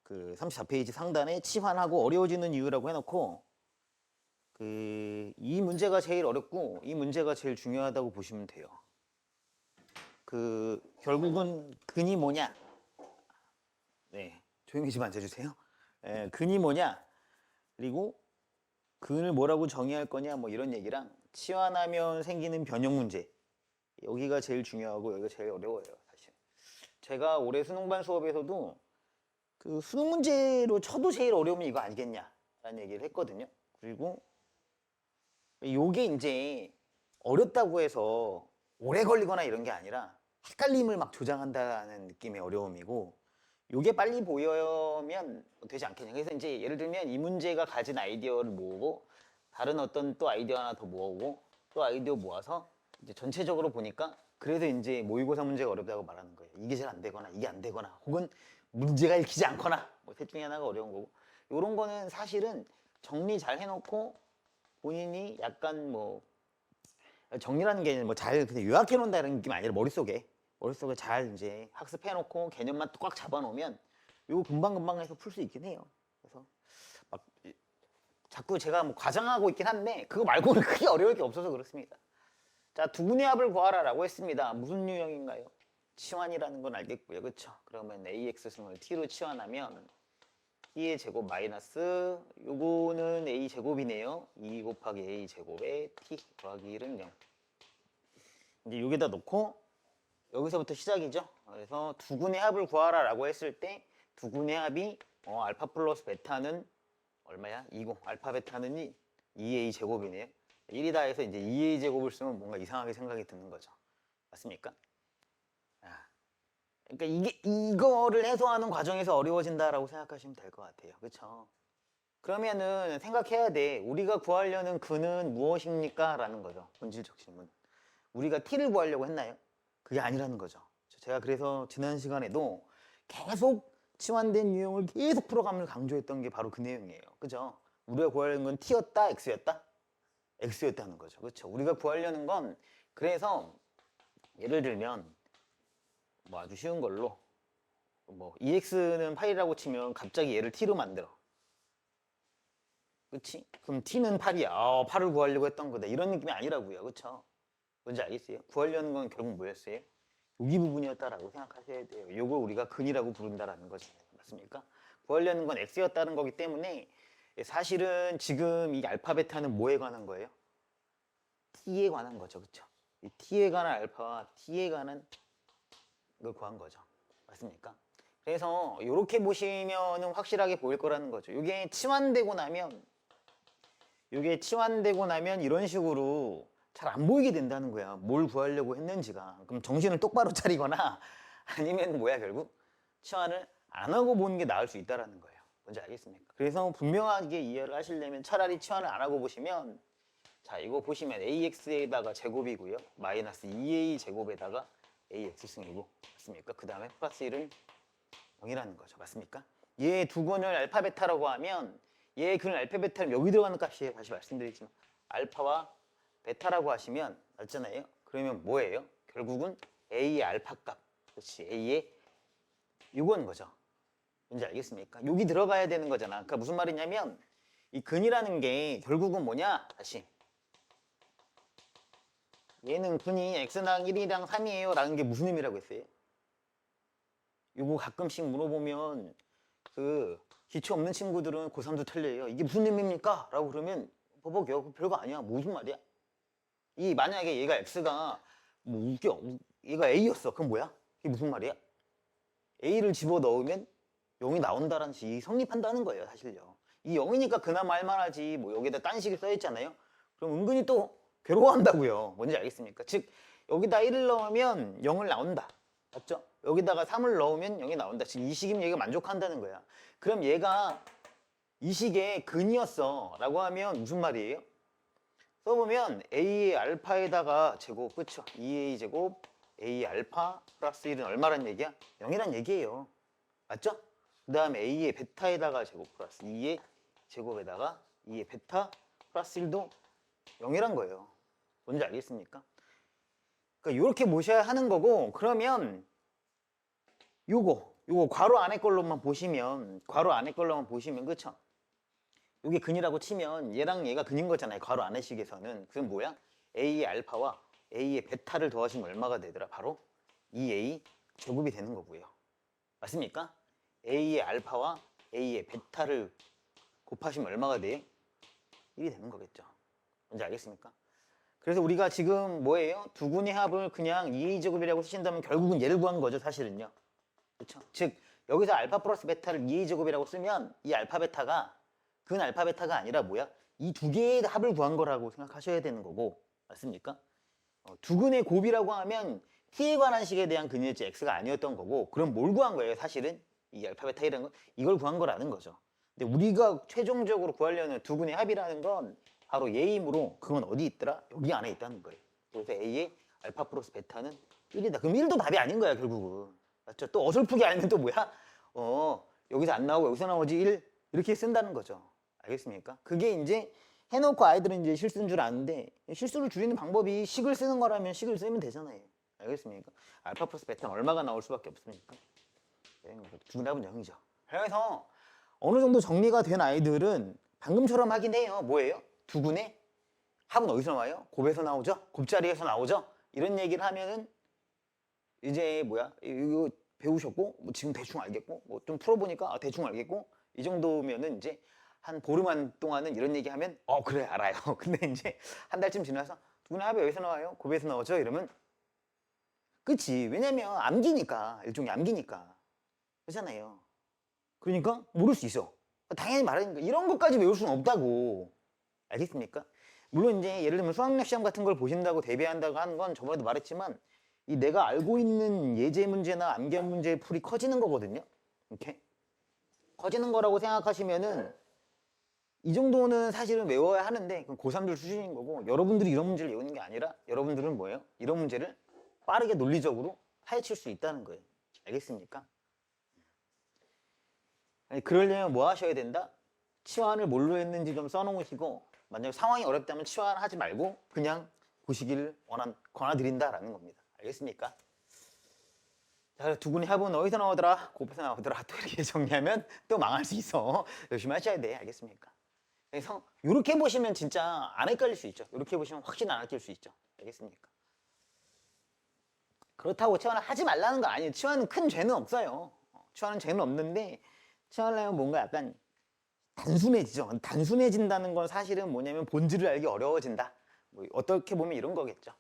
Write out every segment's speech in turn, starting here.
그 34페이지 상단에 치환하고 어려워지는 이유라고 해놓고 이 문제가 제일 어렵고 이 문제가 제일 중요하다고 보시면 돼요. 결국은 근이 뭐냐? 네, 조용히 좀 앉아주세요. 근이 뭐냐? 그리고 근을 뭐라고 정의할 거냐? 뭐 이런 얘기랑 치환하면 생기는 변형 문제. 여기가 제일 중요하고 여기가 제일 어려워요, 사실. 제가 올해 수능반 수업에서도 그 수능 문제로 쳐도 제일 어려우면 이거 아니겠냐라는 얘기를 했거든요. 그리고 요게 이제 어렵다고 해서 오래 걸리거나 이런 게 아니라 헷갈림을 막 조장한다는 느낌의 어려움이고, 요게 빨리 보여면 되지 않겠냐. 그래서 이제 예를 들면 이 문제가 가진 아이디어를 모으고 다른 어떤 또 아이디어 하나 더 모으고 또 아이디어 모아서 이제 전체적으로 보니까 그래서 이제 모의고사 문제가 어렵다고 말하는 거예요. 이게 잘 안 되거나 이게 안 되거나 혹은 문제가 읽히지 않거나 뭐 셋 중에 하나가 어려운 거고, 요런 거는 사실은 정리 잘 해놓고 본인이 약간 뭐 정리라는 게 뭐 잘 그냥 요약해 놓는다는 느낌이 아니라 머릿속에 잘 이제 학습해 놓고 개념만 꽉 잡아 놓으면 요거 금방금방 해서 풀 수 있긴 해요. 그래서 막 자꾸 제가 뭐 과장하고 있긴 한데 그거 말고는 크게 어려울 게 없어서 그렇습니다. 자, 두분의 합을 구하라라고 했습니다. 무슨 유형인가요? 치환이라는 건 알겠고요. 그렇죠? 그러면 AX승을 T로 치환하면 T의 제곱 마이너스 요거는 A 제곱이네요. 2 곱하기 A 제곱에 T 더하기 1은 0. 이제 여기다 놓고 여기서부터 시작이죠. 그래서 두근의 합을 구하라 라고 했을 때 두근의 합이 알파 플러스 베타는 얼마야? 20. 알파 베타는 2A 제곱이네요. 1이다 해서 이제 2A 제곱을 쓰면 뭔가 이상하게 생각이 드는 거죠. 맞습니까? 그러니까 이거를 해소하는 과정에서 어려워진다라고 생각하시면 될 것 같아요. 그렇죠? 그러면은 생각해야 돼. 우리가 구하려는 근은 무엇입니까? 라는 거죠. 본질적 질문. 우리가 t를 구하려고 했나요? 그게 아니라는 거죠. 제가 그래서 지난 시간에도 계속 치환된 유형을 계속 풀어가면서 강조했던 게 바로 그 내용이에요. 그죠? 우리가 구하려는 건 t였다, x였다? x였다는 거죠. 그렇죠? 우리가 구하려는 건, 그래서 예를 들면 뭐 아주 쉬운 걸로 뭐 2x는 8이라고 치면 갑자기 얘를 t로 만들어. 그치? 그럼 t는 8이야. 8을 구하려고 했던 거다. 이런 느낌이 아니라고요. 그쵸? 뭔지 알겠어요? 구하려는 건 결국 뭐였어요? 여기 부분이었다라고 생각하셔야 돼요. 요걸 우리가 근이라고 부른다라는 거죠. 맞습니까? 구하려는 건 x였다는 거기 때문에 사실은 지금 이 알파 베타는 뭐에 관한 거예요? t에 관한 거죠. 그쵸? 이 t에 관한 알파와 t에 관한 걸 구한 거죠. 맞습니까? 그래서 이렇게 보시면은 확실하게 보일 거라는 거죠. 이게 치환되고 나면 이런 식으로 잘 안 보이게 된다는 거야. 뭘 구하려고 했는지가. 그럼 정신을 똑바로 차리거나 아니면 뭐야, 결국 치환을 안 하고 보는 게 나을 수 있다라는 거예요. 뭔지 알겠습니까? 그래서 분명하게 이해를 하시려면 차라리 치환을 안 하고 보시면, 자, 이거 보시면 AX에다가 제곱이고요. 마이너스 2A 제곱에다가 AX승이고, 맞습니까? 그 다음에 플러스 1은 0이라는 거죠. 맞습니까? 얘 두 근을 알파 베타라고 하면 얘 근을 알파 베타는 여기 들어가는 값이에요. 다시 말씀드리지만 알파와 베타라고 하시면 맞잖아요. 그러면 뭐예요? 결국은 A의 알파 값, 그렇지? A의 이건 거죠. 뭔지 알겠습니까? 여기 들어가야 되는 거잖아. 그러니까 무슨 말이냐면 이 근이라는 게 결국은 뭐냐? 다시 얘는 근이 x랑 1이랑 3이에요 라는 게 무슨 의미라고 했어요? 이거 가끔씩 물어보면 그 기초 없는 친구들은 고3도 틀려요. 이게 무슨 의미입니까? 라고 그러면 버벅여. 별거 아니야. 무슨 말이야? 이 만약에 얘가 x가 뭐 웃겨. 얘가 a였어. 그럼 뭐야? 이게 무슨 말이야? a를 집어넣으면 0이 나온다라는 식이 성립한다는 거예요. 사실요. 이 0이니까 그나마 할만하지. 뭐 여기다 딴 식이 써있잖아요. 그럼 은근히 또 괴로워한다고요. 뭔지 알겠습니까? 즉 여기다 1을 넣으면 0을 나온다. 맞죠? 여기다가 3을 넣으면 0이 나온다. 지금 이 식이면 얘가 만족한다는 거야. 그럼 얘가 이 식의 근이었어 라고 하면 무슨 말이에요? 써보면 A의 알파에다가 제곱, 그쵸? 2A 제곱 A 알파 플러스 1은 얼마란 얘기야? 0이란 얘기예요. 맞죠? 그 다음에 A의 베타에다가 제곱 플러스 2의 제곱에다가 2의 베타 플러스 1도 0이란 거예요. 뭔지 알겠습니까? 그러니까 이렇게 모셔야 하는 거고, 그러면 요거 요거 괄호 안에 걸로만 보시면 그쵸? 요게 근이라고 치면 얘랑 얘가 근인 거잖아요. 괄호 안의 식에서는. 그럼 뭐야? A의 알파와 A의 베타를 더하시면 얼마가 되더라? 바로 2A 제곱이 되는 거고요. 맞습니까? A의 알파와 A의 베타를 곱하시면 얼마가 돼요? 1이 되는 거겠죠. 뭔지 알겠습니까? 그래서 우리가 지금 뭐예요? 두 군의 합을 그냥 2A 제곱이라고 쓰신다면 결국은 얘를 구한 거죠, 사실은요. 그렇죠? 즉 여기서 알파 플러스 베타를 2A 제곱이라고 쓰면 이 알파 베타가 근 알파 베타가 아니라 뭐야? 이 두 개의 합을 구한 거라고 생각하셔야 되는 거고, 맞습니까? 두 근의 곱이라고 하면 t에 관한 식에 대한 근일지 x가 아니었던 거고, 그럼 뭘 구한 거예요? 사실은 이 알파 베타이라는 건 이걸 구한 거라는 거죠. 근데 우리가 최종적으로 구하려는 두 근의 합이라는 건 바로 얘이므로 그건 어디 있더라? 여기 안에 있다는 거예요. 그래서 a의 알파 플러스 베타는 1이다. 그럼 1도 답이 아닌 거야, 결국은. 맞죠? 또 어설프게 알면 또 뭐야? 여기서 안 나오고 여기서 나오지 1 이렇게 쓴다는 거죠. 알겠습니까? 그게 이제 해놓고 아이들은 이제 실수인 줄 아는데, 실수를 줄이는 방법이 식을 쓰는 거라면 식을 쓰면 되잖아요. 알겠습니까? 알파 플러스 베타는 얼마가 나올 수밖에 없습니까? 두분합은 0이죠. 그래서 어느 정도 정리가 된 아이들은 방금처럼 하긴 해요. 뭐예요? 두근의 합은 어디서 나와요? 곱에서 나오죠? 곱자리에서 나오죠? 이런 얘기를 하면은 이제 뭐야? 이거 배우셨고, 뭐 지금 대충 알겠고, 뭐 좀 풀어보니까 대충 알겠고, 이 정도면은 이제 한 보름 동안은 이런 얘기 하면 그래 알아요. 근데 이제 한 달쯤 지나서 두근의 합이 어디서 나와요? 곱에서 나오죠? 이러면 그치. 왜냐면 암기니까. 일종의 암기니까. 그렇잖아요. 그러니까 모를 수 있어. 당연히 말하니까 이런 것까지 외울 수는 없다고. 알겠습니까? 물론 이제 예를 들면 수학력 시험 같은 걸 보신다고 대비한다고 하는 건 저번에도 말했지만 이 내가 알고 있는 예제 문제나 암기한 문제의 풀이 커지는 거거든요. 이렇게 커지는 거라고 생각하시면은 이 정도는 사실은 외워야 하는데 그건 고3들 수준인 거고, 여러분들이 이런 문제를 외우는 게 아니라 여러분들은 뭐예요? 이런 문제를 빠르게 논리적으로 파헤칠 수 있다는 거예요. 알겠습니까? 아니, 그러려면 뭐 하셔야 된다? 치환을 뭘로 했는지 좀 써놓으시고, 만약 상황이 어렵다면 치환하지 말고 그냥 보시기를 권해드린다라는 겁니다. 알겠습니까? 자, 두 분의 합은 어디서 나오더라? 곱에서 나오더라. 또 이렇게 정리하면 또 망할 수 있어. 열심히 하셔야 돼. 알겠습니까? 그래서 이렇게 보시면 진짜 안 헷갈릴 수 있죠. 이렇게 보시면 확실히 안 헷갈릴 수 있죠. 알겠습니까? 그렇다고 치환을 하지 말라는 거 아니에요. 치환은 큰 죄는 없어요. 치환은 죄는 없는데 치환을 하면 뭔가 약간 단순해지죠. 단순해진다는 건 사실은 뭐냐면 본질을 알기 어려워진다. 뭐 어떻게 보면 이런 거겠죠.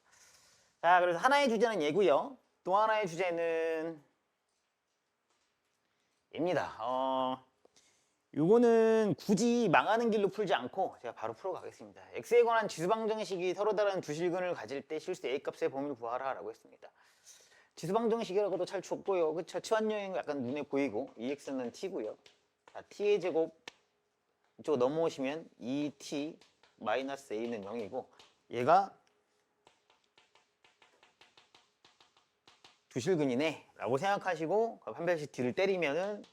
자, 그래서 하나의 주제는 얘고요. 또 하나의 주제는 얘입니다. 요거는 굳이 망하는 길로 풀지 않고 제가 바로 풀어가겠습니다. x에 관한 지수방정식이 서로 다른 두 실근을 가질 때 실수 a값의 범위를 구하라 라고 했습니다. 지수방정식이라고도 잘 줬고요. 그쵸? 치환여행 약간 눈에 보이고 2x는 t고요. 자, t의 제곱 이쪽 넘어오시면 2t 마이너스 a는 0이고, 얘가 두 실근이네 라고 생각하시고 한 배씩 뒤를 때리면은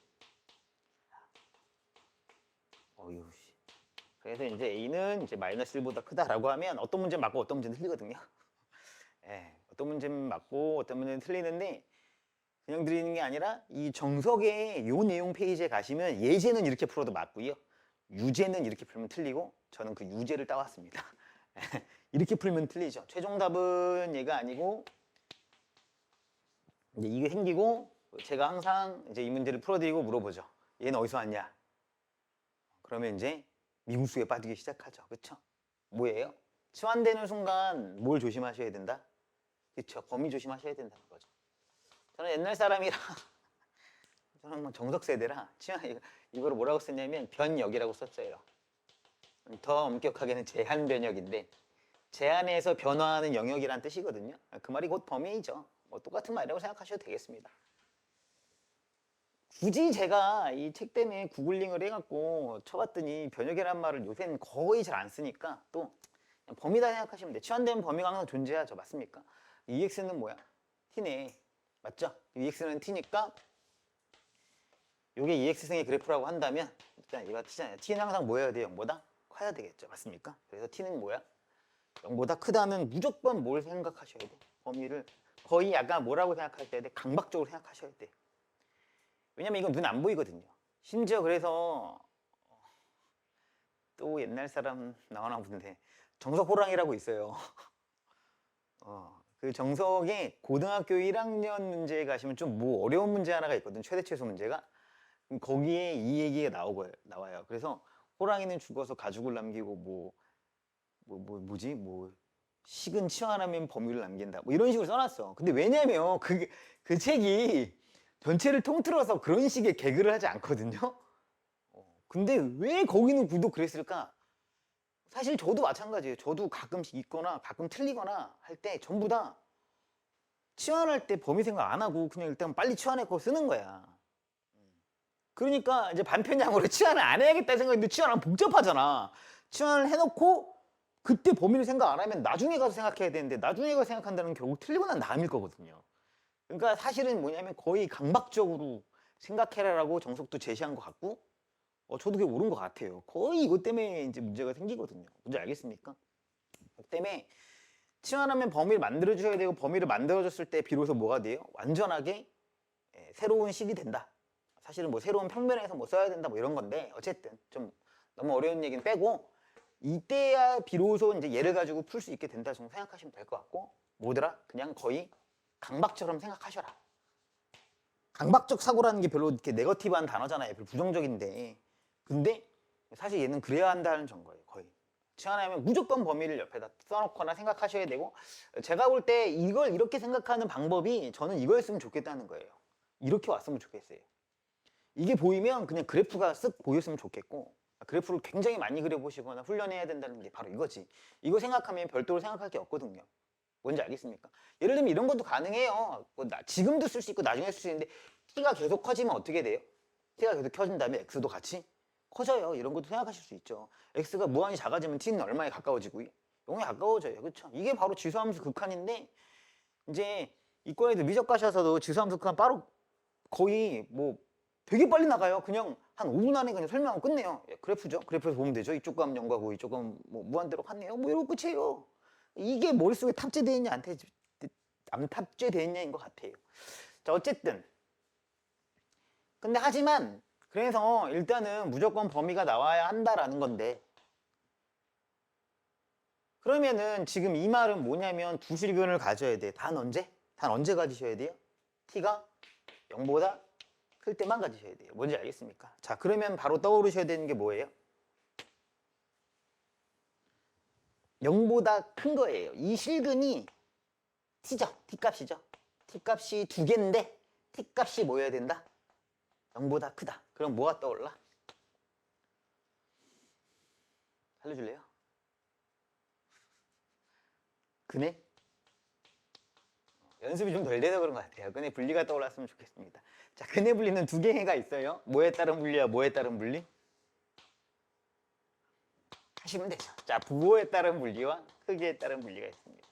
그래서 이제 a는 이제 마이너스 1보다 크다라고 하면 어떤 문제는 맞고 어떤 문제는 틀리거든요. 예, 어떤 문제는 맞고 어떤 문제는 틀리는데 그냥 드리는 게 아니라 이 정석의 요 내용 페이지에 가시면 예제는 이렇게 풀어도 맞고요. 유제는 이렇게 풀면 틀리고, 저는 그 유제를 따왔습니다. 이렇게 풀면 틀리죠. 최종 답은 얘가 아니고 이제 이게 생기고 제가 항상 이제 이 문제를 풀어드리고 물어보죠. 얘는 어디서 왔냐? 그러면 이제 미궁속에 빠지기 시작하죠. 그쵸? 뭐예요? 치환되는 순간 뭘 조심하셔야 된다? 그쵸? 범위 조심하셔야 된다는 거죠. 저는 옛날 사람이라 저는 뭐 정석 세대라 이거를 뭐라고 썼냐면 변역이라고 썼어요. 더 엄격하게는 제한 변역인데 제한에서 변화하는 영역이란 뜻이거든요. 그 말이 곧 범위이죠. 뭐 똑같은 말이라고 생각하셔도 되겠습니다. 굳이 제가 이 책 때문에 구글링을 해갖고 쳐봤더니 변역이라는 말을 요새는 거의 잘 안 쓰니까 또 그냥 범위다 생각하시면 돼요. 치환된 범위가 항상 존재하죠. 맞습니까? EX는 뭐야? T네. 맞죠? EX는 T니까 이게 EX승의 그래프라고 한다면 일단 이거 T잖아요. T는 항상 뭐 해야 돼요? 0보다 커야 되겠죠. 맞습니까? 그래서 T는 뭐야? 0보다 크다는 무조건 뭘 생각하셔야 돼? 범위를 거의 약간 뭐라고 생각하셔야 돼? 강박적으로 생각하셔야 돼. 왜냐면 이건 눈 안 보이거든요. 심지어 그래서 또 옛날 사람 나오나 본데 정석 호랑이라고 있어요. 그 정석에 고등학교 1학년 문제에 가시면 좀 뭐 어려운 문제 하나가 있거든. 최대 최소 문제가. 그럼 거기에 이 얘기가 나와요. 그래서 호랑이는 죽어서 가죽을 남기고 뭐지? 식은 치환하면 범위를 남긴다. 뭐 이런 식으로 써놨어. 근데 왜냐면 그 책이 전체를 통틀어서 그런 식의 개그를 하지 않거든요. 근데 왜 거기는 구도 그랬을까? 사실 저도 마찬가지예요. 저도 가끔씩 있거나 가끔 틀리거나 할 때 전부 다 치환할 때 범위 생각 안 하고 그냥 일단 빨리 치환해서 쓰는 거야. 그러니까 이제 반편향으로 치환을 안 해야겠다 생각했는데 치환하면 복잡하잖아. 치환을 해놓고 그때 범위를 생각 안 하면 나중에 가서 생각해야 되는데 나중에 가서 생각한다는 게 결국 틀리고 난 다음일 거거든요. 그러니까 사실은 뭐냐면 거의 강박적으로 생각해라라고 정석도 제시한 것 같고 저도 그게 옳은 것 같아요. 거의 이것 때문에 이제 문제가 생기거든요. 뭔지 알겠습니까? 그 때문에 치환하면 범위를 만들어 주셔야 되고 범위를 만들어줬을 때 비로소 뭐가 돼요? 완전하게 새로운 식이 된다. 사실은 뭐 새로운 평면에서 뭐 써야 된다 뭐 이런 건데 어쨌든 좀 너무 어려운 얘기는 빼고 이때야 비로소 이제 얘를 가지고 풀 수 있게 된다 정도 생각하시면 될 것 같고 뭐더라? 그냥 거의 강박처럼 생각하셔라. 강박적 사고라는 게 별로 이렇게 네거티브한 단어잖아요. 별로 부정적인데 근데 사실 얘는 그래야 한다는 정거예요. 거의 치환하면 무조건 범위를 옆에다 써놓거나 생각하셔야 되고 제가 볼 때 이걸 이렇게 생각하는 방법이 저는 이거였으면 좋겠다는 거예요. 이렇게 왔으면 좋겠어요. 이게 보이면 그냥 그래프가 쓱 보였으면 좋겠고 그래프를 굉장히 많이 그려보시거나 훈련해야 된다는 게 바로 이거지. 이거 생각하면 별도로 생각할 게 없거든요. 뭔지 알겠습니까? 예를 들면 이런 것도 가능해요. 지금도 쓸 수 있고 나중에 쓸 수 있는데 t가 계속 커지면 어떻게 돼요? t가 계속 커진 다음에 x도 같이 커져요. 이런 것도 생각하실 수 있죠. x가 무한히 작아지면 t는 얼마에 가까워지고 0에 가까워져요. 그렇죠? 이게 바로 지수함수 극한인데 이제 이과에도 미적 가셔서도 지수함수 극한 바로 거의 뭐 되게 빨리 나가요. 그냥 한 5분 안에 그냥 설명하고 끝내요. 그래프죠. 그래프에서 보면 되죠. 이쪽 감 0가고 이쪽 감 뭐 무한대로 갔네요. 뭐 이러고 끝이에요. 이게 머릿속에 탑재되어 있냐 안 탑재되어 있냐인 것 같아요. 자 어쨌든 근데 하지만 그래서 일단은 무조건 범위가 나와야 한다라는 건데 그러면은 지금 이 말은 뭐냐면 부실근을 가져야 돼. 단 언제 가지셔야 돼요? t가 0보다 클 때만 가지셔야 돼요. 뭔지 알겠습니까? 자 그러면 바로 떠오르셔야 되는 게 뭐예요? 0보다 큰 거예요. 이 실근이 t죠. t값이죠. t값이 두 개인데 t값이 뭐여야 된다? 0보다 크다. 그럼 뭐가 떠올라? 살려줄래요? 근해? 연습이 좀 덜 돼서 그런 것 같아요. 근해 분리가 떠올랐으면 좋겠습니다. 자, 근해 분리는 두 개가 있어요. 뭐에 따른 분리와 뭐에 따른 분리? 하시면 되죠. 자, 부호에 따른 분리와 크기에 따른 분리가 있습니다.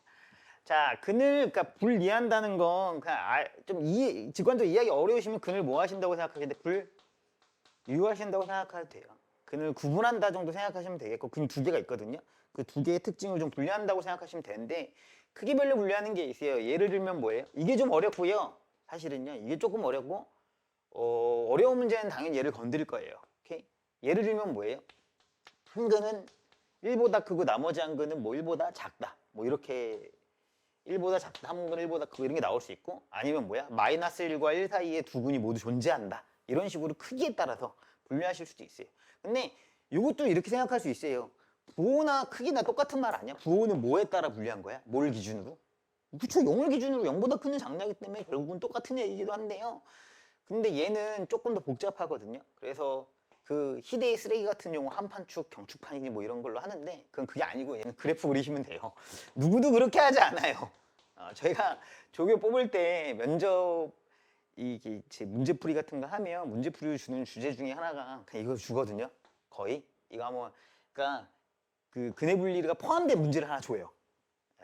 자, 근을 그러니까 분리한다는 건 그냥 좀 직관적으로 이해하기 어려우시면 근을 뭐 하신다고 생각하시는데 유효하신다고 생각해도 돼요. 근을 구분한다 정도 생각하시면 되겠고 근 두 개가 있거든요. 그 두 개의 특징을 좀 분리한다고 생각하시면 되는데 크기별로 분리하는 게 있어요. 예를 들면 뭐예요? 이게 좀 어렵고요. 사실은요. 이게 조금 어렵고 어려운 문제는 당연히 얘를 건드릴 거예요. 오케이? 예를 들면 뭐예요? 한 근은 1보다 크고 나머지 한 근은 뭐 1보다 작다. 뭐 이렇게 1보다 작다, 한 근은 1보다 크고 이런 게 나올 수 있고 아니면 뭐야? 마이너스 1과 1 사이에 두 근이 모두 존재한다. 이런 식으로 크기에 따라서 분류하실 수도 있어요. 근데 이것도 이렇게 생각할 수 있어요. 부호나 크기나 똑같은 말 아니야? 부호는 뭐에 따라 분류한 거야? 뭘 기준으로? 그쵸, 0을 기준으로 0보다 큰 장자이기 때문에 결국은 똑같은 얘기기도 한데요. 근데 얘는 조금 더 복잡하거든요. 그래서 그 희대의 쓰레기 같은 용어 한판축, 경축판이니 뭐 이런 걸로 하는데 그건 그게 아니고 얘는 그래프 그리시면 돼요. 누구도 그렇게 하지 않아요. 저희가 조교 뽑을 때 면접 이게 제 문제풀이 같은 거 하면 문제풀이를 주는 주제 중에 하나가 그냥 이거 주거든요. 거의 이거 하면 그러니까 그 근해 분리가 포함된 문제를 하나 줘요.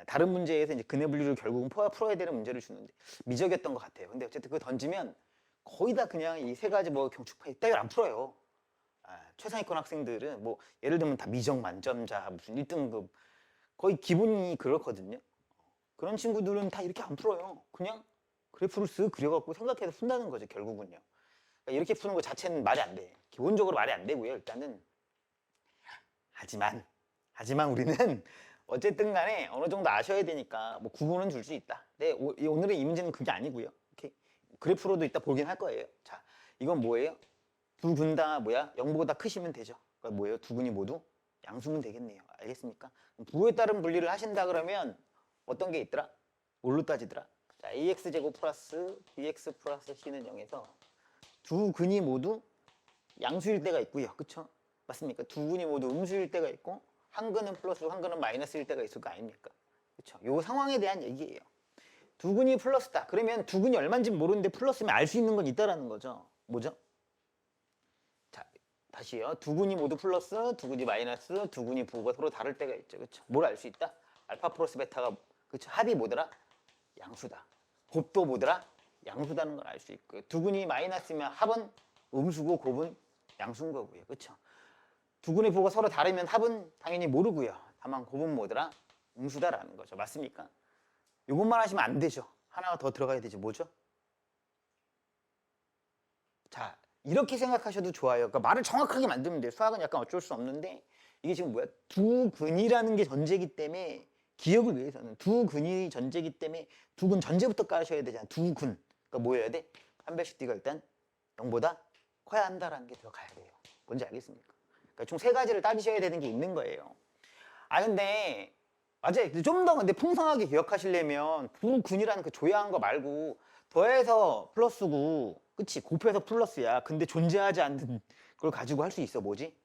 다른 문제에서 이제 근해 분리를 결국은 풀어야 되는 문제를 주는데 미적이었던 것 같아요. 근데 어쨌든 그거 던지면 거의 다 그냥 이 세 가지 뭐 경축파 이따위를 안 풀어요. 최상위권 학생들은 뭐 예를 들면 다 미적 만점자 무슨 1등급 거의 기본이 그렇거든요. 그런 친구들은 다 이렇게 안 풀어요. 그냥 그래프를 쓱 그려갖고 생각해서 푼다는 거죠 결국은요. 그러니까 이렇게 푸는 거 자체는 말이 안 돼. 기본적으로 말이 안 되고요. 일단은 하지만 우리는 어쨌든 간에 어느 정도 아셔야 되니까 뭐 구분은 줄 수 있다. 근데 오늘의 이 문제는 그게 아니고요. 이렇게 그래프로도 이따 보긴 할 거예요. 자, 이건 뭐예요? 두 근 다 뭐야? 0보다 크시면 되죠. 그러니까 뭐예요? 두 근이 모두 양수면 되겠네요. 알겠습니까? 부호에 따른 분리를 하신다 그러면 어떤 게 있더라? 뭘로 따지더라? 자, ax제곱 플러스 bx 플러스 c는 0에서 두 근이 모두 양수일 때가 있고요. 그쵸? 맞습니까? 두 근이 모두 음수일 때가 있고 한 근은 플러스 한 근은 마이너스일 때가 있을 거 아닙니까? 그쵸? 요 상황에 대한 얘기예요. 두 근이 플러스다. 그러면 두 근이 얼마인지 모르는데 플러스면 알 수 있는 건 있다라는 거죠. 뭐죠? 자, 다시요. 두 근이 모두 플러스, 두 근이 마이너스, 두 근이 부호가 서로 다를 때가 있죠. 그쵸? 뭘 알 수 있다? 알파 플러스 베타가 그쵸? 합이 뭐더라? 양수다. 곱도 뭐더라? 양수다는 걸 알 수 있고요. 두 근이 마이너스면 합은 음수고 곱은 양수인 거고요. 그쵸? 두 근의 부호가 서로 다르면 합은 당연히 모르고요. 다만 곱은 뭐더라? 음수다라는 거죠. 맞습니까? 이것만 하시면 안 되죠. 하나가 더 들어가야 되죠. 뭐죠? 자, 이렇게 생각하셔도 좋아요. 그러니까 말을 정확하게 만들면 돼요. 수학은 약간 어쩔 수 없는데 이게 지금 뭐야? 두 근이라는 게 전제이기 때문에 기억을 위해서는 두 근이 전제이기 때문에 두 근 전제부터 까셔야 되잖아. 두 근. 그러니까 뭐 해야 돼? 판별식 D가 일단 0보다 커야 한다라는 게 들어가야 돼요. 뭔지 알겠습니까? 그러니까 총 세 가지를 따지셔야 되는 게 있는 거예요. 아 근데 맞아요. 좀 더 근데 풍성하게 기억하시려면 두 근이라는 그 조야한 거 말고 더해서 플러스고 그치? 곱해서 플러스야. 근데 존재하지 않는 걸 가지고 할 수 있어. 뭐지?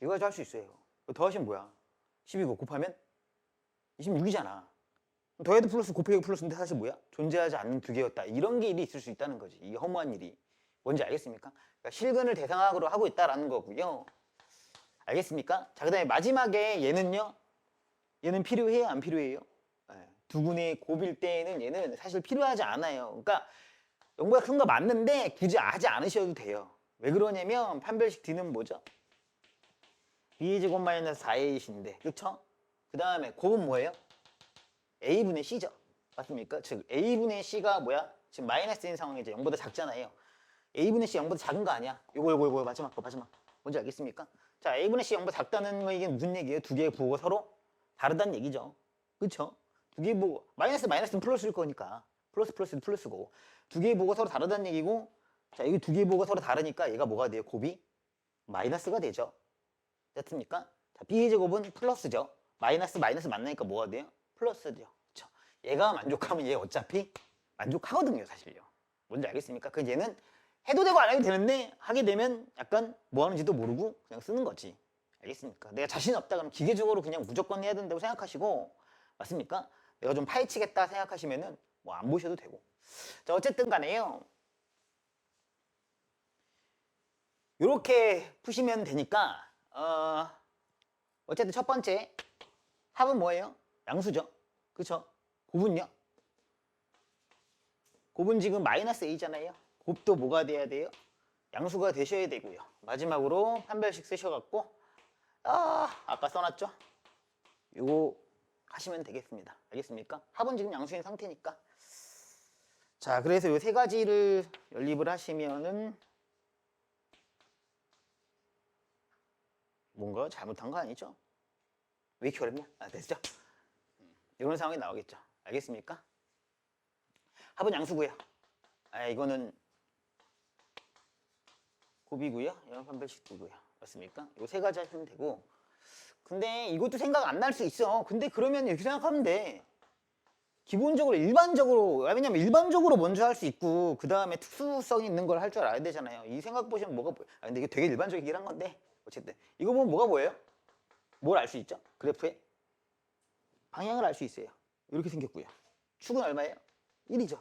이거 가지고 할 수 있어요. 더하시면 뭐야? 12고 곱하면 26이잖아. 더해도 플러스 곱해도 플러스인데 사실 뭐야? 존재하지 않는 두 개였다. 이런 게 일이 있을 수 있다는 거지. 이게 허무한 일이. 뭔지 알겠습니까? 그러니까 실근을 대상으로 하고 있다라는 거고요. 알겠습니까? 자, 그 다음에 마지막에 얘는요. 얘는 필요해요? 안 필요해요? 네. 두 근의 곱일 때에는 얘는 사실 필요하지 않아요. 그러니까 0보다 큰 거 맞는데 굳이 하지 않으셔도 돼요. 왜 그러냐면 판별식 D는 뭐죠? B제곱 마이너스 4A신데 그쵸? 그 다음에 곱은 뭐예요? A분의 C죠. 맞습니까? 즉 A분의 C가 뭐야? 지금 마이너스인 상황이죠. 0보다 작잖아요. A분의 C 0보다 작은 거 아니야? 요거 마지막 거 마지막. 뭔지 알겠습니까? 자, A분의 C 0보다 작다는 거 이게 무슨 얘기예요? 두 개의 부호가 서로 다르다는 얘기죠. 그쵸? 두 개의 부호 마이너스는 플러스일 거니까 플러스도 플러스고 두 개의 부호가 서로 다르다는 얘기고 자, 여기 두 개의 부호가 서로 다르니까 얘가 뭐가 돼요? 곱이 마이너스가 되죠. 됐습니까? 자, B제곱은 플러스죠. 마이너스 만나니까 뭐가 돼요? 플러스죠. 그쵸? 얘가 만족하면 얘 어차피 만족하거든요, 사실요. 뭔지 알겠습니까? 그 얘는 해도 되고 안 해도 되는데 하게 되면 약간 뭐 하는지도 모르고 그냥 쓰는 거지. 알겠습니까? 내가 자신 없다 그러면 기계적으로 그냥 무조건 해야 된다고 생각하시고 맞습니까? 내가 좀 파헤치겠다 생각하시면은 뭐 안 보셔도 되고. 자, 어쨌든 간에요. 이렇게 푸시면 되니까 어쨌든 첫 번째 합은 뭐예요? 양수죠. 그쵸? 곱은요? 곱은 지금 마이너스 A잖아요. 곱도 뭐가 돼야 돼요? 양수가 되셔야 되고요. 마지막으로 판별식 쓰셔갖고 아까 써놨죠? 이거 하시면 되겠습니다. 알겠습니까? 합은 지금 양수인 상태니까. 자, 그래서 이 세 가지를 연립을 하시면은 뭔가 잘못한 거 아니죠? 왜 이렇게 어렵냐? 됐죠? 이런 상황이 나오겠죠. 알겠습니까? 합은 양수고요. 이거는 곱이고요. 이건 판별식 두고요. 맞습니까? 이 세 가지 하시면 되고 근데 이것도 생각 안 날 수 있어. 근데 그러면 이렇게 생각하면 돼. 기본적으로 일반적으로 왜냐면 일반적으로 먼저 할 수 있고 그 다음에 특수성이 있는 걸 할 줄 알아야 되잖아요. 이 생각 보시면 뭐가 보여? 근데 이게 되게 일반적이긴 한 건데 어쨌든 이거 보면 뭐가 보여요? 뭘 알 수 있죠? 그래프의 방향을 알 수 있어요. 이렇게 생겼고요. 축은 얼마예요? 1이죠.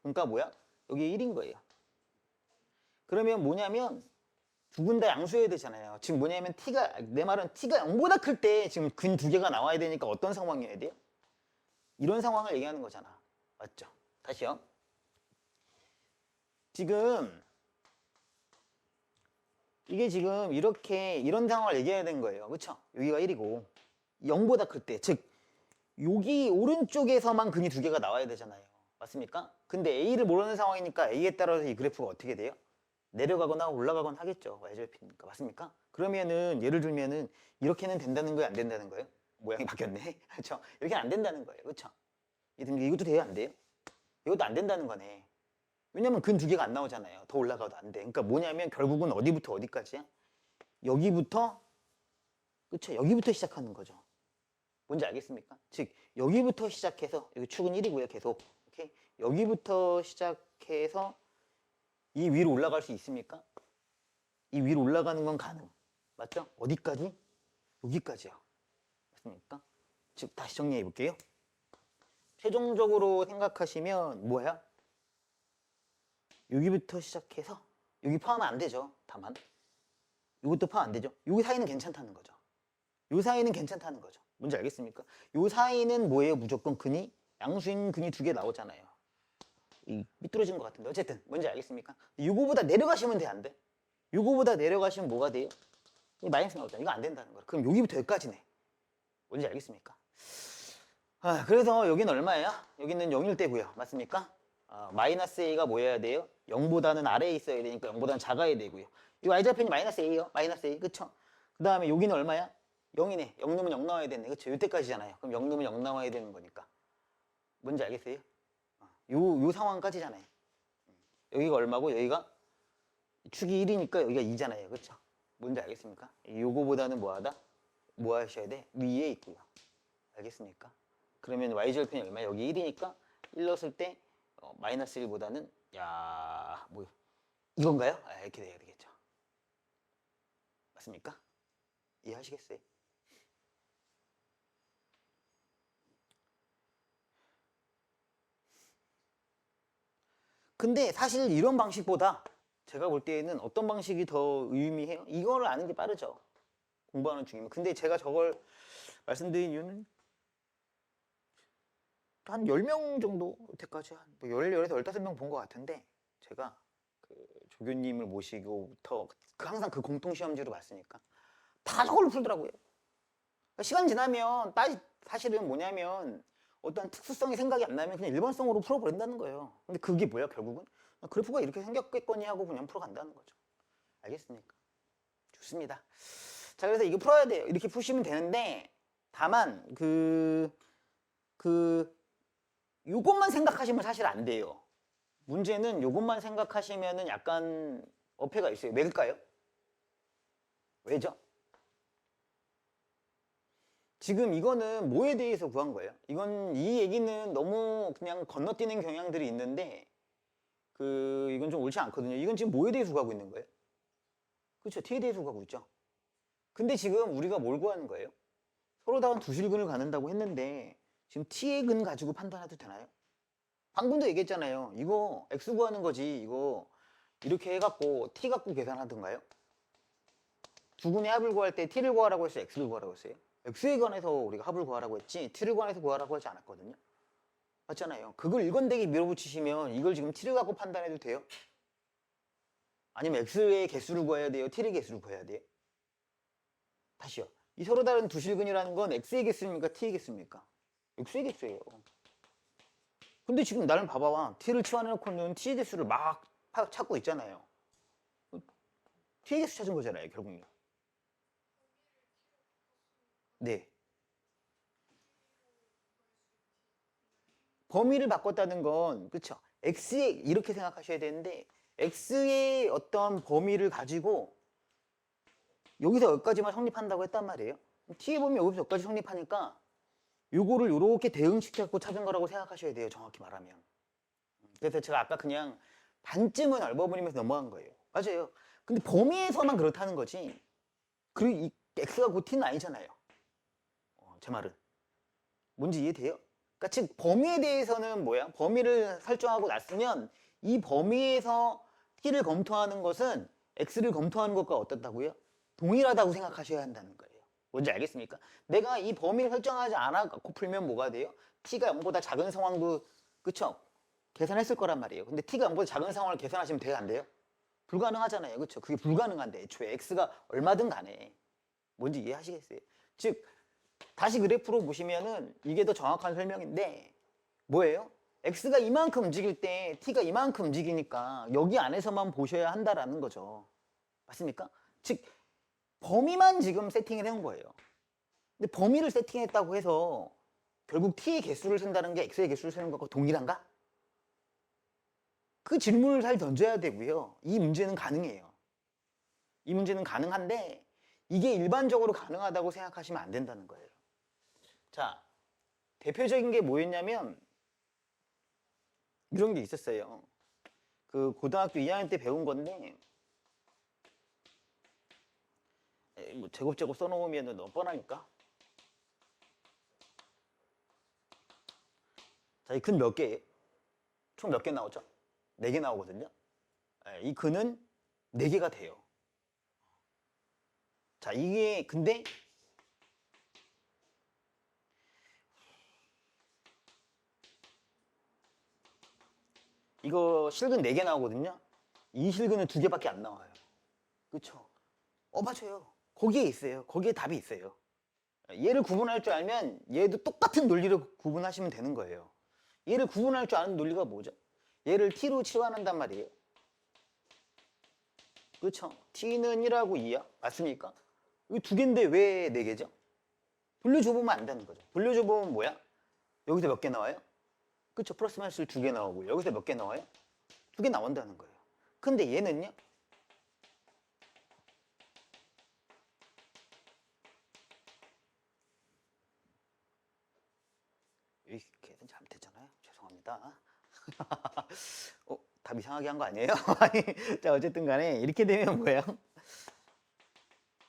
그러니까 뭐야? 여기 1인 거예요. 그러면 뭐냐면 두 근 다 양수여야 되잖아요. 지금 뭐냐면 내 말은 t가 0보다 클 때 지금 근 두 개가 나와야 되니까 어떤 상황이어야 돼요? 이런 상황을 얘기하는 거잖아. 맞죠? 다시요. 지금 이게 지금 이런 상황을 얘기해야 되는 거예요. 그쵸? 여기가 1이고 0보다 클 때, 즉 여기 오른쪽에서만 근이 두 개가 나와야 되잖아요. 맞습니까? 근데 A를 모르는 상황이니까 A에 따라서 이 그래프가 어떻게 돼요? 내려가거나 올라가거나 하겠죠. y절편이니까. 맞습니까? 그러면은 예를 들면은 이렇게는 된다는 거예요? 안 된다는 거예요? 모양이 바뀌었네. 그렇죠? 이렇게는 안 된다는 거예요. 그렇죠? 이것도 돼요? 안 돼요? 이것도 안 된다는 거네. 왜냐면 근 두 개가 안 나오잖아요. 더 올라가도 안 돼. 그러니까 뭐냐면 결국은 어디부터 어디까지야? 여기부터 그렇죠? 여기부터 시작하는 거죠. 뭔지 알겠습니까? 즉 여기부터 시작해서 여기 축은 1이고요. 계속. 오케이? 여기부터 시작해서 이 위로 올라갈 수 있습니까? 이 위로 올라가는 건 가능. 맞죠? 어디까지? 여기까지요. 맞습니까? 즉 다시 정리해 볼게요. 최종적으로 생각하시면 뭐야? 여기부터 시작해서 여기 포함은 안 되죠. 다만 이것도 포함 안 되죠. 여기 사이는 괜찮다는 거죠. 요 사이는 괜찮다는 거죠. 뭔지 알겠습니까? 요 사이는 뭐예요? 무조건 근이 양수인 근이 두 개 나오잖아요. 이 삐뚤어진 것 같은데 어쨌든 뭔지 알겠습니까? 요거보다 내려가시면 돼, 안 돼? 요거보다 내려가시면 뭐가 돼요? 이 마이너스 나오잖아. 이거 안 된다는 거야. 그럼 여기부터 여기까지네. 뭔지 알겠습니까? 그래서 여기는 얼마예요? 여기는 0일 때고요. 맞습니까? 마이너스 A가 뭐 해야 돼요? 0보다는 아래에 있어야 되니까 0보다는 작아야 되고요. 이 y좌편이 마이너스 A요. 마이너스 A. 그쵸? 그 다음에 여기는 얼마야? 0이네. 0 넣으면 0 나와야 되네. 그쵸? 이때까지잖아요. 그럼 0 넣으면 0 나와야 되는 거니까. 뭔지 알겠어요? 요 상황까지잖아요. 여기가 얼마고 여기가 축이 1이니까 여기가 2잖아요. 그쵸? 뭔지 알겠습니까? 요거보다는 뭐하다? 뭐 하셔야 돼? 위에 있고요. 알겠습니까? 그러면 y절편이 얼마? 여기 1이니까 1 넣었을 때 마이너스 1보다는 뭐 이건가요? 이렇게 돼야 되겠죠. 맞습니까? 이해하시겠어요? 근데 사실 이런 방식보다 제가 볼 때에는 어떤 방식이 더 의미해요? 이거를 아는 게 빠르죠. 공부하는 중이면. 근데 제가 저걸 말씀드린 이유는 한 10명 정도 여태까지 한뭐 10에서 15명 본 것 같은데 제가 그 조교님을 모시고부터 항상 그 공통시험지로 봤으니까 다 저걸로 풀더라고요. 그러니까 시간 지나면 사실은 뭐냐면 어떤 특수성이 생각이 안 나면 그냥 일반성으로 풀어버린다는 거예요. 근데 그게 뭐야 결국은? 그래프가 이렇게 생겼겠거니 하고 그냥 풀어간다는 거죠. 알겠습니까? 좋습니다. 자, 그래서 이거 풀어야 돼요. 이렇게 푸시면 되는데 다만 요것만 생각하시면 사실 안 돼요. 문제는 요것만 생각하시면은 약간 어폐가 있어요. 왜일까요? 왜죠? 지금 이거는 뭐에 대해서 구한 거예요? 이 얘기는 너무 그냥 건너뛰는 경향들이 있는데 이건 좀 옳지 않거든요. 이건 지금 뭐에 대해서 구하고 있는 거예요? 그렇죠. t에 대해서 구하고 있죠. 근데 지금 우리가 뭘 구하는 거예요? 서로 다른 두실근을 갖는다고 했는데 지금 t의 근 가지고 판단해도 되나요? 방금도 얘기했잖아요. 이거 x 구하는 거지. 이거 이렇게 해갖고 t 갖고 계산하던가요? 두 근의 합을 구할 때 t를 구하라고 했어요? x를 구하라고 했어요? x에 관해서 우리가 합을 구하라고 했지 t를 관해서 구하라고 하지 않았거든요. 맞잖아요. 그걸 일관되게 밀어붙이시면 이걸 지금 t를 갖고 판단해도 돼요? 아니면 x의 개수를 구해야 돼요? t의 개수를 구해야 돼요? 다시요. 이 서로 다른 두실근이라는 건 x의 개수입니까? t의 개수입니까? x의 개수예요. 근데 지금 나를 봐봐. t를 치환해놓고는 t의 개수를 막 찾고 있잖아요. t의 개수 찾은 거잖아요, 결국은. 네. 범위를 바꿨다는 건 그렇죠. x의 이렇게 생각하셔야 되는데 x의 어떤 범위를 가지고 여기서 여기까지만 성립한다고 했단 말이에요. t의 범위 여기서 여기까지 성립하니까 요거를 요렇게 대응시켜서 찾은 거라고 생각하셔야 돼요. 정확히 말하면. 그래서 제가 아까 그냥 반쯤은 얼버무리면서 넘어간 거예요. 맞아요. 근데 범위에서만 그렇다는 거지. 그리고 이 x가 곧 t는 아니잖아요. 제 말은. 뭔지 이해돼요? 그러니까 즉 범위에 대해서는 뭐야? 범위를 설정하고 났으면 이 범위에서 t를 검토하는 것은 x를 검토하는 것과 어떻다고요? 동일하다고 생각하셔야 한다는 거예요. 뭔지 알겠습니까? 내가 이 범위를 설정하지 않아갖고 풀면 뭐가 돼요? t가 0보다 작은 상황도 그쵸? 계산했을 거란 말이에요. 근데 t가 0보다 작은 상황을 계산하시면 돼요? 안 돼요? 불가능하잖아요. 그쵸? 그게 불가능한데 애초에 x가 얼마든 간에 뭔지 이해하시겠어요? 즉 다시 그래프로 보시면은 이게 더 정확한 설명인데 뭐예요? x가 이만큼 움직일 때 t가 이만큼 움직이니까 여기 안에서만 보셔야 한다라는 거죠. 맞습니까? 즉 범위만 지금 세팅을 해온 거예요. 근데 범위를 세팅했다고 해서 결국 t의 개수를 센다는 게 x의 개수를 세는 것과 동일한가? 그 질문을 잘 던져야 되고요. 이 문제는 가능해요. 이 문제는 가능한데 이게 일반적으로 가능하다고 생각하시면 안 된다는 거예요. 자, 대표적인 게 뭐였냐면 이런 게 있었어요. 그 고등학교 2학년 때 배운 건데 뭐 제곱제곱 써놓으면 너무 뻔하니까. 자, 이 근 몇 개예요? 총 몇 개 나오죠? 4개 나오거든요. 이 근은 4개가 돼요. 자, 이게 근데 이거 실근 4개 나오거든요. 이 실근은 2개밖에 안 나와요. 그쵸? 맞아요. 거기에 있어요. 거기에 답이 있어요. 얘를 구분할 줄 알면 얘도 똑같은 논리로 구분하시면 되는 거예요. 얘를 구분할 줄 아는 논리가 뭐죠? 얘를 t로 치환한단 말이에요. 그렇죠? t는 1하고 2야. 맞습니까? 이 2개인데 왜 4개죠? 돌려줘보면 안다는 거죠. 돌려줘보면 뭐야? 여기서 몇 개 나와요? 그렇죠? 플러스 마이너스 2개 나오고 여기서 몇 개 나와요? 2개 나온다는 거예요. 근데 얘는요? 이렇게 잘못했잖아요. 죄송합니다. 답 이상하게 한 거 아니에요? 자, 어쨌든 간에 이렇게 되면 뭐예요?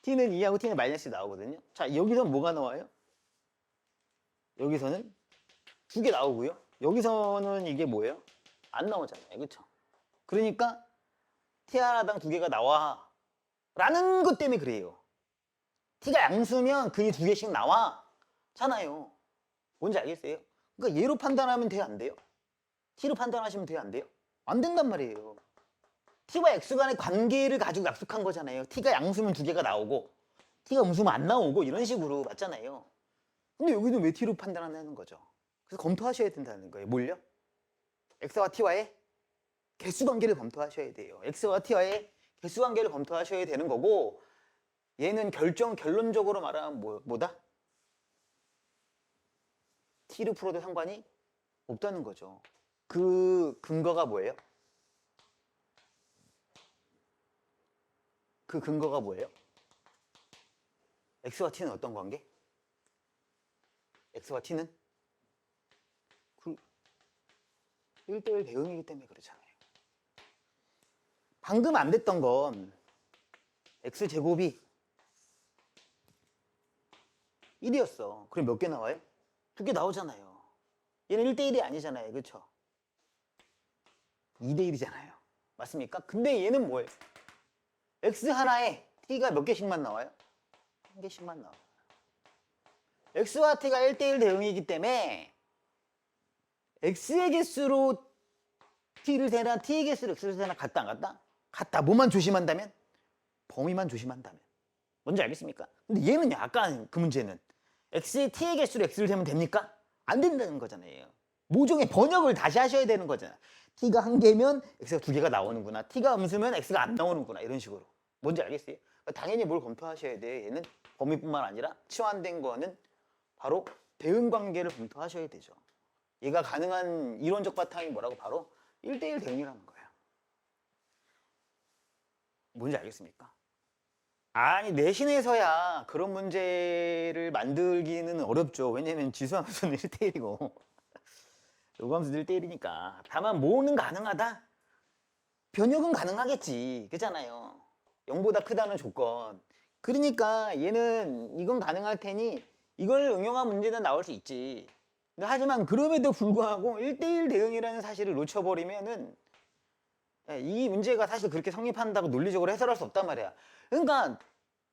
t는 2하고 t는 마이너스 나오거든요. 자, 여기서 뭐가 나와요? 여기서는 2개 나오고요. 여기서는 이게 뭐예요? 안 나오잖아요. 그렇죠? 그러니까 t 하나당 2개가 나와 라는 것 때문에 그래요. t가 양수면 근이 2개씩 나와 잖아요. 뭔지 알겠어요? 그러니까 얘로 판단하면 돼요? 안 돼요? t로 판단하시면 돼요? 안 돼요? 안 된단 말이에요. t와 x 간의 관계를 가지고 약속한 거잖아요. t가 양수면 2개가 나오고 t가 음수면 안 나오고 이런 식으로 맞잖아요. 근데 여기는 왜 t로 판단하는 거죠? 그래서 검토하셔야 된다는 거예요. 뭘요? x와 t와의 개수 관계를 검토하셔야 돼요. x와 t와의 개수 관계를 검토하셔야 되는 거고 얘는 결론적으로 말하면 뭐다? t로 풀어도 상관이 없다는 거죠. 그 근거가 뭐예요? 그 근거가 뭐예요? x와 t는 어떤 관계? x와 t는 1대1 대응이기 때문에 그렇잖아요. 방금 안 됐던 건 x제곱이 1이었어. 그럼 몇 개 나와요? 2개 나오잖아요. 얘는 1대1이 아니잖아요. 그렇죠? 2대1이잖아요. 맞습니까? 근데 얘는 뭐예요? x 하나에 t가 몇 개씩만 나와요? 1개씩만 나와요. x와 t가 1대1 대응이기 때문에 x의 개수로 t를 세나 t의 개수로 x를 세나 같다 안 같다? 같다. 뭐만 조심한다면? 범위만 조심한다면. 뭔지 알겠습니까? 근데 얘는요. 아까 그 문제는 x의 t의 개수로 x를 세면 됩니까? 안 된다는 거잖아요. 모종의 번역을 다시 하셔야 되는 거잖아요. t가 1개면 x가 2개가 나오는구나. t가 음수면 x가 안 나오는구나. 이런 식으로. 뭔지 알겠어요? 당연히 뭘 검토하셔야 돼요. 얘는 범위뿐만 아니라 치환된 거는 바로 대응 관계를 검토하셔야 되죠. 얘가 가능한 이론적 바탕이 뭐라고? 바로 1대1 대응이라는 거예요. 뭔지 알겠습니까? 아니 내신에서야 그런 문제를 만들기는 어렵죠. 왜냐면 지수함수는 1대1이고 요감수는 1대1이니까. 다만 뭐는 가능하다? 변형은 가능하겠지. 그잖아요. 0보다 크다는 조건. 그러니까 얘는 이건 가능할 테니 이걸 응용한 문제는 나올 수 있지. 하지만 그럼에도 불구하고 1대1 대응이라는 사실을 놓쳐버리면은 이 문제가 사실 그렇게 성립한다고 논리적으로 해설할 수 없단 말이야. 그러니까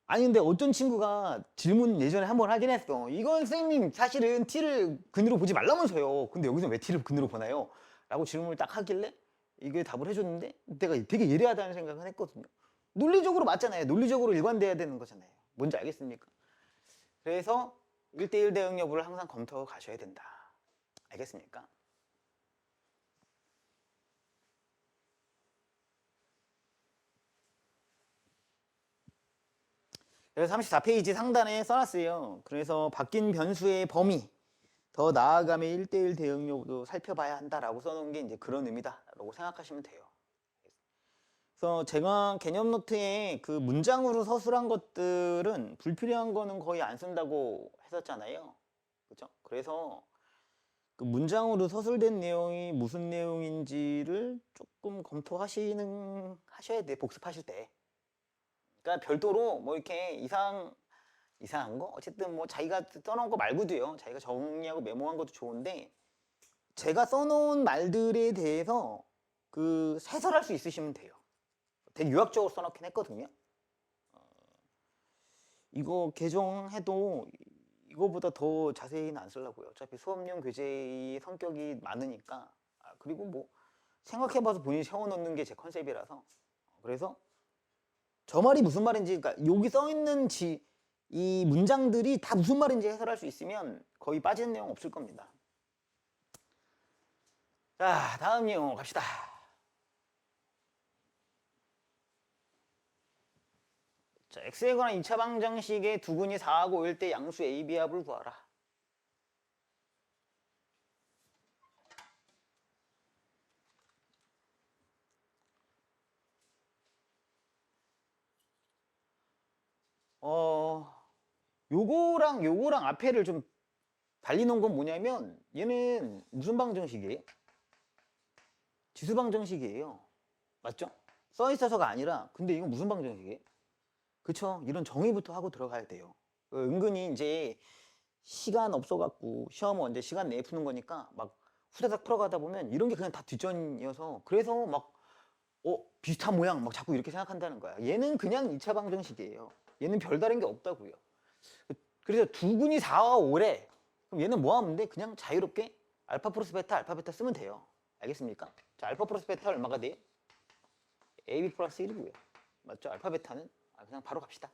아니 근데 어떤 친구가 질문 예전에 한번 하긴 했어. 이건 선생님 사실은 t를 근으로 보지 말라면서요. 근데 여기서 왜 t를 근으로 보나요? 라고 질문을 딱 하길래 이게 답을 해줬는데 내가 되게 예리하다는 생각을 했거든요. 논리적으로 맞잖아요. 논리적으로 일관돼야 되는 거잖아요. 뭔지 알겠습니까? 그래서 1대1 대응 여부를 항상 검토하고 가셔야 된다. 알겠습니까? 그래서 34페이지 상단에 써놨어요. 그래서 바뀐 변수의 범위, 더 나아가며 1대1 대응 여부도 살펴봐야 한다라고 써놓은 게 이제 그런 의미다라고 생각하시면 돼요. 그래서 제가 개념 노트에 그 문장으로 서술한 것들은 불필요한 거는 거의 안 쓴다고 했었잖아요. 그죠? 그래서 그 문장으로 서술된 내용이 무슨 내용인지를 조금 하셔야 돼, 복습하실 때. 그러니까 별도로 뭐 이렇게 이상한 거? 어쨌든 뭐 자기가 써놓은 거 말고도요. 자기가 정리하고 메모한 것도 좋은데 제가 써놓은 말들에 대해서 그 해설할 수 있으시면 돼요. 되게 유학적으로 써놓긴 했거든요. 이거 개정해도 이거보다 더 자세히는 안 쓰려고요. 어차피 수업용 교재의 성격이 많으니까. 그리고 뭐 생각해봐서 본인이 세워놓는 게 제 컨셉이라서. 그래서 저 말이 무슨 말인지, 그러니까 여기 써있는 이 문장들이 다 무슨 말인지 해설할 수 있으면 거의 빠지는 내용 없을 겁니다. 자, 다음 내용 갑시다. 자, x에 관한 2차 방정식의 두근이 4하고 5일 때 양수 a, b 합을 구하라. 요거랑 앞에를 좀 달리 놓은 건 뭐냐면 얘는 무슨 방정식이에요? 지수 방정식이에요. 맞죠? 써 있어서가 아니라 근데 이건 무슨 방정식이에요? 그쵸? 이런 정의부터 하고 들어가야 돼요. 은근히 이제 시간 없어갖고 시험은 언제 시간 내에 푸는 거니까 막 후다닥 풀어가다 보면 이런 게 그냥 다 뒷전이어서 그래서 막 비슷한 모양 막 자꾸 이렇게 생각한다는 거야. 얘는 그냥 2차 방정식이에요. 얘는 별다른 게 없다고요. 그래서 두근이 4와 5래. 그럼 얘는 뭐 하면 돼? 그냥 자유롭게 알파 플러스 베타 알파 베타 쓰면 돼요. 알겠습니까? 자, 알파 플러스 베타 얼마가 돼요? AB 플러스 1이고요. 맞죠? 알파 베타는 그냥 바로 갑시다.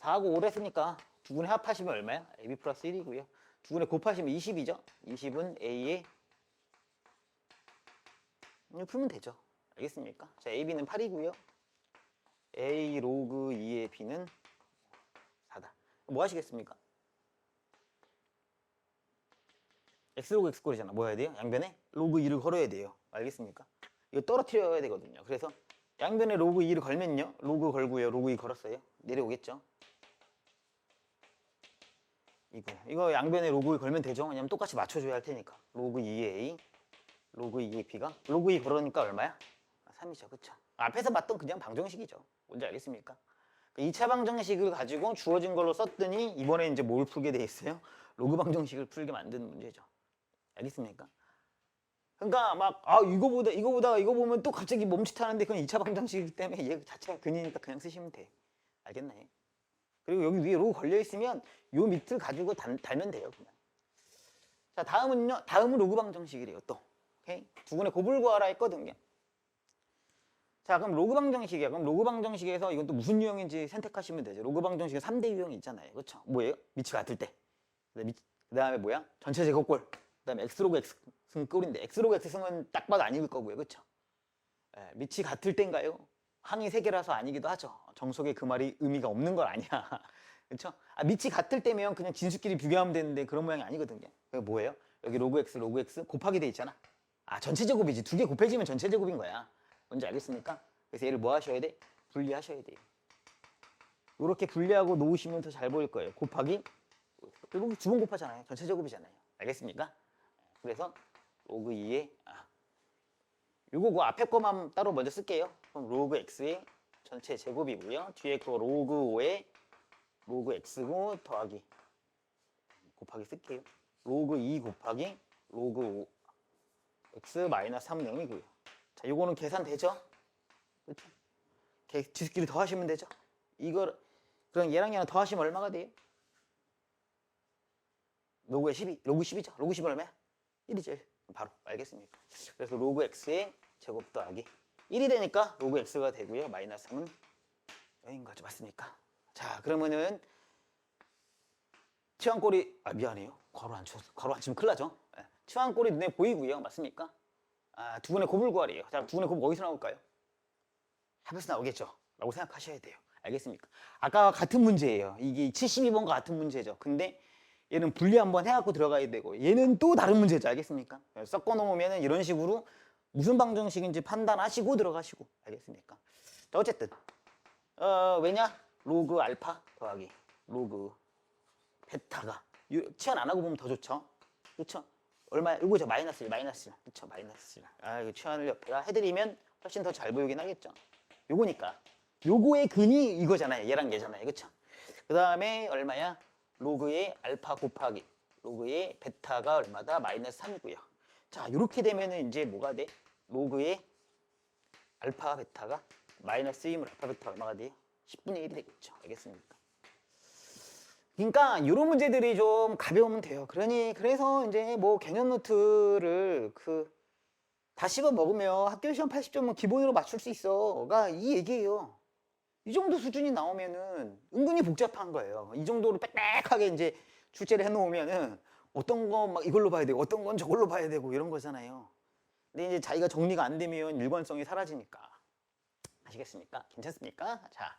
4하고 5를 했으니까 두 분의 합하시면 얼마야? AB 플러스 1이고요. 두 분의 곱하시면 20이죠? 20은 A에 풀면 되죠. 알겠습니까? 자, AB는 8이고요. A 로그 2의 B는 4다. 뭐 하시겠습니까? X 로그 X 꼴이잖아. 뭐 해야 돼요? 양변에 로그 2를 걸어야 돼요. 알겠습니까? 이거 떨어뜨려야 되거든요. 그래서 양변에 로그 2를 걸면요. 로그 걸고요. 로그 2 걸었어요. 내려오겠죠? 이거 양변에 로그 2 걸면 되죠? 왜냐면 똑같이 맞춰줘야 할 테니까. 로그 2의 A, 로그 2의 B가 로그 2 걸으니까 얼마야? 3이죠. 그쵸? 앞에서 봤던 그냥 방정식이죠. 뭔지 알겠습니까? 2차 방정식을 가지고 주어진 걸로 썼더니 이번에 이제 뭘 풀게 돼 있어요? 로그 방정식을 풀게 만드는 문제죠. 알겠습니까? 그러니까 막 이거 보면 또 갑자기 멈칫하는데 그건 2차 방정식이기 때문에 얘 자체가 근이니까 그냥 쓰시면 돼. 알겠나요? 그리고 여기 위에 로그 걸려 있으면 요 밑을 가지고 달면 돼요. 그냥. 자, 다음은 로그 방정식이래요. 또. 오케이? 두근의 곱을 구하라 했거든요. 자, 그럼 로그 방정식이야. 그럼 로그 방정식에서 이건 또 무슨 유형인지 선택하시면 되죠. 로그 방정식에 3대 유형이 있잖아요. 그렇죠? 뭐예요? 밑이 같을 때. 그 다음에 뭐야? 전체 제곱꼴. 그 다음에 x로그 x승 꼴인데 x로그 x승은 딱 봐도 아닐 거고요. 그렇죠? 예, 밑이 같을 때인가요? 항이 3개라서 아니기도 하죠. 정석에 그 말이 의미가 없는 건 아니야. 그렇죠? 밑이 같을 때면 그냥 진수끼리 비교하면 되는데 그런 모양이 아니거든요. 그게 뭐예요? 여기 로그 x 곱하기 돼 있잖아. 전체 제곱이지. 2개 곱해지면 전체 제곱인 거야. 뭔지 알겠습니까? 그래서 얘를 뭐 하셔야 돼? 분리하셔야 돼요. 이렇게 분리하고 놓으시면 더 잘 보일 거예요. 곱하기 결국 두 번 곱하잖아요. 전체 제곱이잖아요. 알겠습니까? 그래서 로그 2에 요거 그 앞에 거만 따로 먼저 쓸게요. 그럼 로그 x의 전체 제곱이고요. 뒤에 거 로그 5에 로그 x고 더하기 곱하기 쓸게요. 로그 2 곱하기 로그 5 x 마이너스 3 0이고요. 자, 요거는 계산되죠? 그렇죠? 지수끼리 더하시면 되죠? 이걸 그럼 얘랑 얘랑 더하시면 얼마가 돼요? 로그에 12, 로그 10이죠? 로그 10은 얼마야? 1이죠. 1. 바로 알겠습니까? 그래서 로그 x의 제곱 더하기 1이 되니까 로그 x가 되고요. 마이너스 3은 여긴 거죠. 맞습니까? 자, 그러면은 치환꼴이 미안해요. 괄호 안 치웠어. 괄호 안 치면 큰일 나죠? 치환꼴이 눈에 보이고요. 맞습니까? 두 분의 곱을 구하래요. 자, 두 분의 곱 어디서 나올까요? 합에서 나오겠죠? 라고 생각하셔야 돼요. 알겠습니까? 아까와 같은 문제예요. 이게 72번과 같은 문제죠. 근데 얘는 분리 한번 해갖고 들어가야 되고 얘는 또 다른 문제죠. 알겠습니까? 섞어 놓으면 이런 식으로 무슨 방정식인지 판단하시고 들어가시고. 알겠습니까? 자, 어쨌든 왜냐? 로그 알파 더하기 로그 베타가 치환 안 하고 보면 더 좋죠. 그렇죠? 얼마? 이거죠. 마이너스 1, 마이너스 1. 그렇죠. 마이너스 1. 아, 이거 치환을 옆에다 해드리면 훨씬 더 잘 보이긴 하겠죠. 요거니까. 요거의 근이 이거잖아요. 얘랑 얘잖아요. 그렇죠? 그 다음에 얼마야? 로그의 알파 곱하기 로그의 베타가 얼마다? 마이너스 3이고요. 자, 이렇게 되면은 이제 뭐가 돼? 로그의 알파 베타가 마이너스 2면 알파 베타 얼마가 돼요? 10분의 1이 되겠죠. 알겠습니까? 그러니까 이런 문제들이 좀 가벼우면 돼요. 그래서 이제 뭐 개념 노트를 다 씹어 먹으면 학교 시험 80점은 기본으로 맞출 수 있어가 이 얘기예요. 이 정도 수준이 나오면은 은근히 복잡한 거예요. 이 정도로 빽빽하게 이제 출제를 해놓으면은 어떤 건 막 이걸로 봐야 되고 어떤 건 저걸로 봐야 되고 이런 거잖아요. 근데 이제 자기가 정리가 안 되면 일관성이 사라지니까. 아시겠습니까? 괜찮습니까? 자.